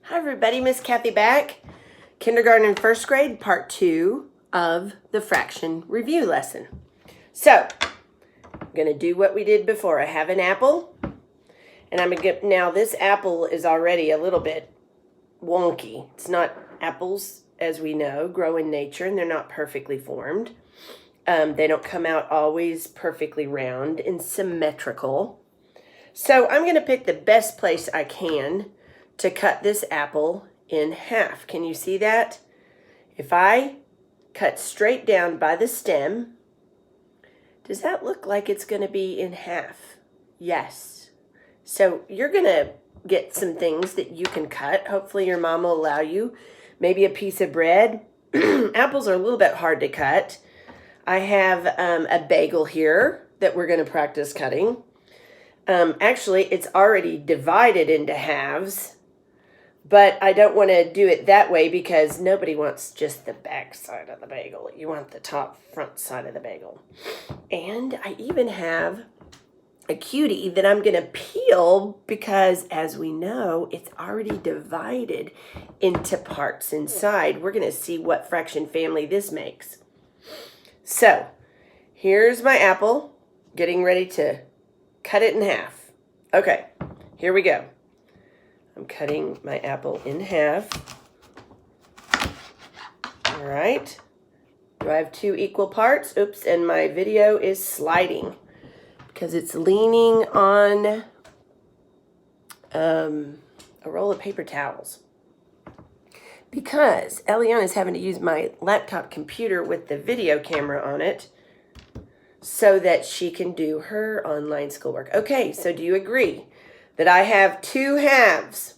Hi everybody, Miss Kathy back. Kindergarten and first grade, part 2 of the fraction review lesson. So, I'm going to do what we did before. I have an apple, and I'm going to get, now this apple is already a little bit wonky. It's not apples, as we know, grow in nature, and they're not perfectly formed. They don't come out always perfectly round and symmetrical. So, I'm going to pick the best place I can to cut this apple in half. Can you see that? If I cut straight down by the stem, does that look like it's going to be in half? Yes. So you're going to get some things that you can cut. Hopefully your mom will allow you. Maybe a piece of bread. Apples are a little bit hard to cut. I have a bagel here that we're going to practice cutting. Actually, it's already divided into halves. But I don't want to do it that way because nobody wants just the back side of the bagel. You want the top front side of the bagel. And I even have a cutie that I'm going to peel because, as we know, it's already divided into parts inside. We're going to see what fraction family this makes. So, here's my apple, getting ready to cut it in half. Okay, here we go. I'm cutting my apple in half. All right. Do I have 2 equal parts? Oops, and my video is sliding because it's leaning on a roll of paper towels. Because Eliana is having to use my laptop computer with the video camera on it so that she can do her online schoolwork. Okay, so do you agree that I have 2 halves?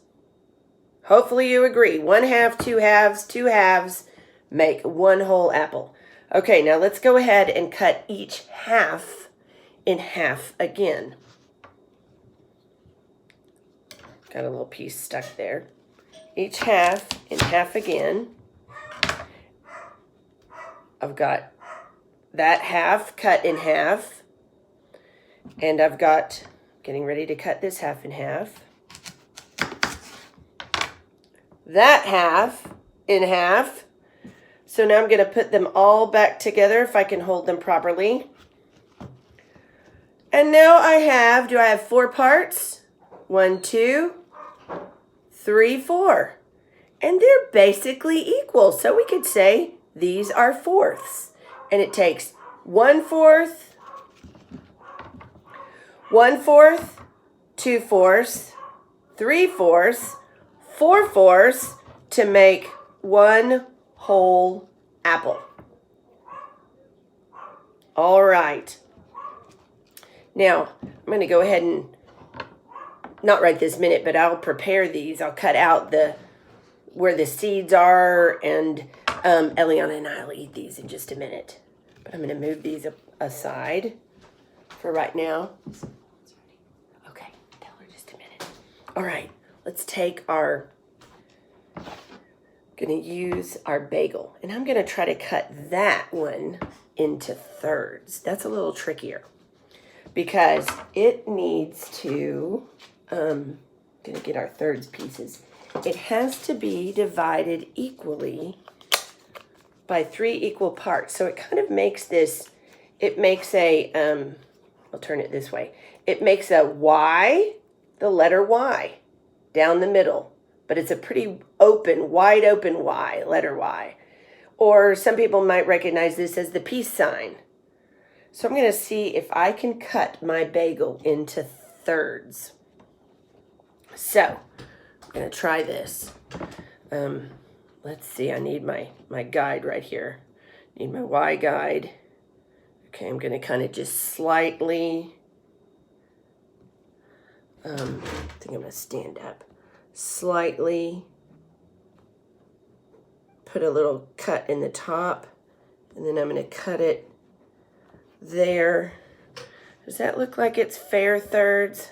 Hopefully you agree. 1 half, 2 halves, 2 halves make 1 whole apple. Okay, now let's go ahead and cut each half in half again. Got a little piece stuck there. Each half in half again. I've got that half cut in half. And I've got, getting ready to cut this half in half. That half in half. So now I'm going to put them all back together if I can hold them properly. And now I have, do I have 4 parts? 1, 2, 3, 4. And they're basically equal. So we could say these are fourths. And it takes 1/4, 1/4, 2/4, 3/4, 4/4 to make 1 whole apple. All right. Now, I'm going to go ahead and, not right this minute, but I'll prepare these. I'll cut out where the seeds are, and Eliana and I will eat these in just a minute. But I'm going to move these aside for right now. Okay, tell her just a minute. All right, let's take our, going to use our bagel. And I'm going to try to cut that one into thirds. That's a little trickier because it needs to, going to get our thirds pieces. It has to be divided equally by 3 equal parts. So it kind of makes this, it makes a, I'll turn it this way. It makes a Y, the letter Y, down the middle. But it's a pretty open, wide open Y, letter Y. Or some people might recognize this as the peace sign. So I'm going to see if I can cut my bagel into thirds. So I'm going to try this. Let's see, I need my guide right here. Need my Y guide. Okay, I'm going to kind of just slightly, I think I'm going to stand up. Slightly put a little cut in the top, and then I'm going to cut it there. Does that look like it's fair thirds?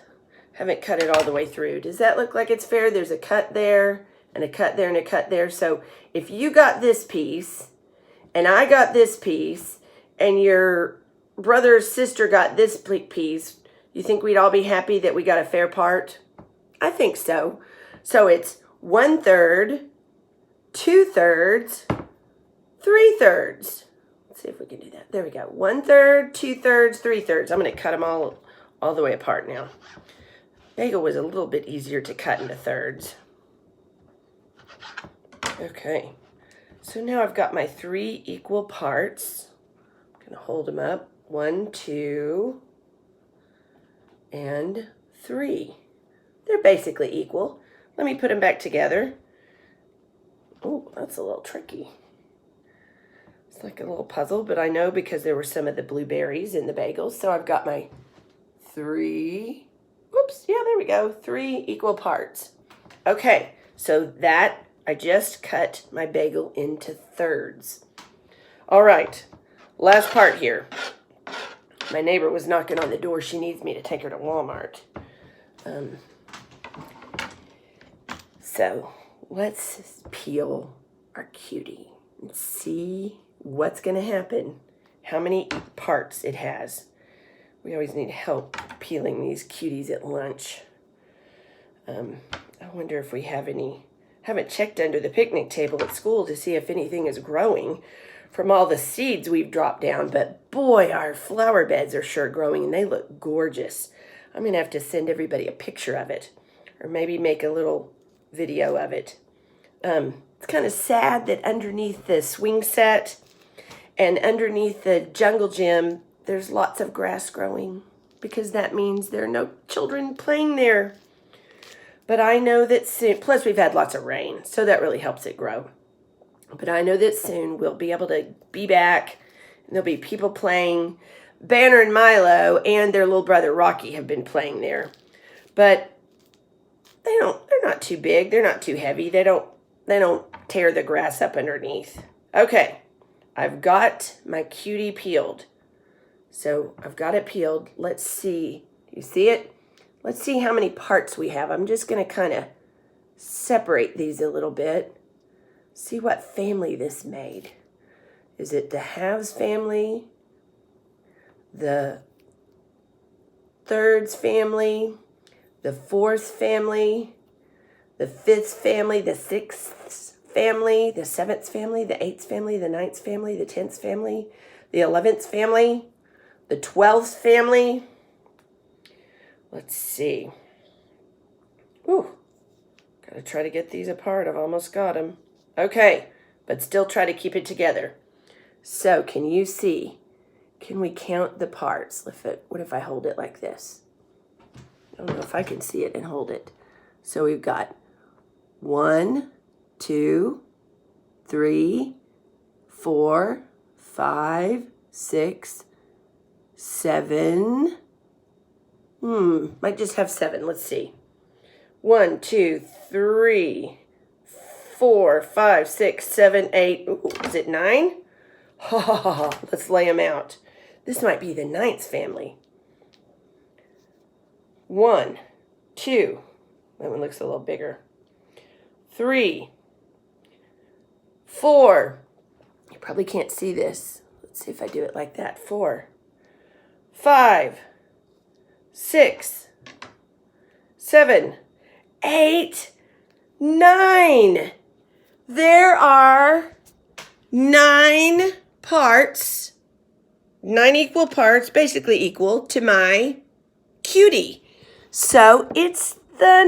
Haven't cut it all the way through. Does that look like it's fair? There's a cut there and a cut there and a cut there. So if you got this piece and I got this piece and your brother or sister got this piece, you think we'd all be happy that we got a fair part? I think so. So it's 1/3, 2/3, 3/3. Let's see if we can do that. There we go. 1/3, 2/3, 3/3. I'm going to cut them all the way apart now. Bagel was a little bit easier to cut into thirds. Okay. So now I've got my 3 equal parts. I'm going to hold them up. 1, 2, and 3. They're basically equal. Let me put them back together. Oh, that's a little tricky. It's like a little puzzle, but I know because there were some of the blueberries in the bagels. So I've got my 3, oops, yeah, there we go, 3 equal parts. Okay, so that, I just cut my bagel into thirds. All right, last part here. My neighbor was knocking on the door. She needs me to take her to Walmart. So let's peel our cutie and see what's going to happen, how many parts it has. We always need help peeling these cuties at lunch. I wonder if we have any, haven't checked under the picnic table at school to see if anything is growing from all the seeds we've dropped down, but boy, our flower beds are sure growing and they look gorgeous. I'm going to have to send everybody a picture of it or maybe make a little video of it. It's kind of sad that underneath the swing set and underneath the jungle gym, there's lots of grass growing because that means there are no children playing there. But I know that soon, plus we've had lots of rain, so that really helps it grow. But I know that soon we'll be able to be back and there'll be people playing. Banner and Milo and their little brother Rocky have been playing there. But they're not too big, they're not too heavy. They don't tear the grass up underneath. Okay. I've got my cutie peeled. So I've got it peeled. Let's see. You see it? Let's see how many parts we have. I'm just going to kind of separate these a little bit. See what family this made. Is it the halves family? The thirds family? The fourth family? The fifth family? The sixth family? The seventh family? The eighth family? The ninth family? The 10th family? The 11th family? The 12th family? Let's see. Ooh, gotta try to get these apart. I've almost got them. Okay, but still try to keep it together. So can you see? Can we count the parts? What if I hold it like this? I don't know if I can see it and hold it. So we've got 1, 2, 3, 4, 5, 6, 7. Might just have 7. Let's see. 1, 2, 3, 4, 5, 6, 7, 8. Ooh, is it 9? Ha ha ha ha. Let's lay them out. This might be the 9th family. 1, 2. That one looks a little bigger. 3, 4. You probably can't see this. Let's see if I do it like that. 4, 5, 6, 7, 8, 9. There are 9 parts, 9 equal parts, basically equal to my cutie. So it's the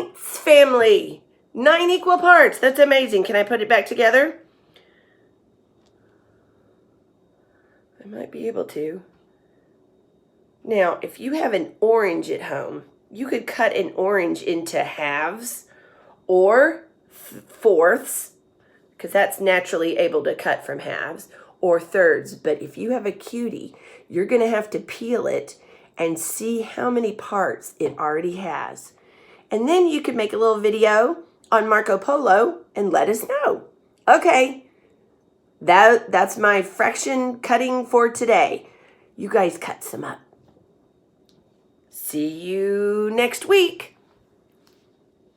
9th family. 9 equal parts. That's amazing. Can I put it back together? I might be able to. Now, if you have an orange at home, you could cut an orange into halves or fourths, because that's naturally able to cut from halves, or thirds. But if you have a cutie, you're going to have to peel it and see how many parts it already has. And then you could make a little video on Marco Polo and let us know. Okay, that's my fraction cutting for today. You guys cut some up. See you next week.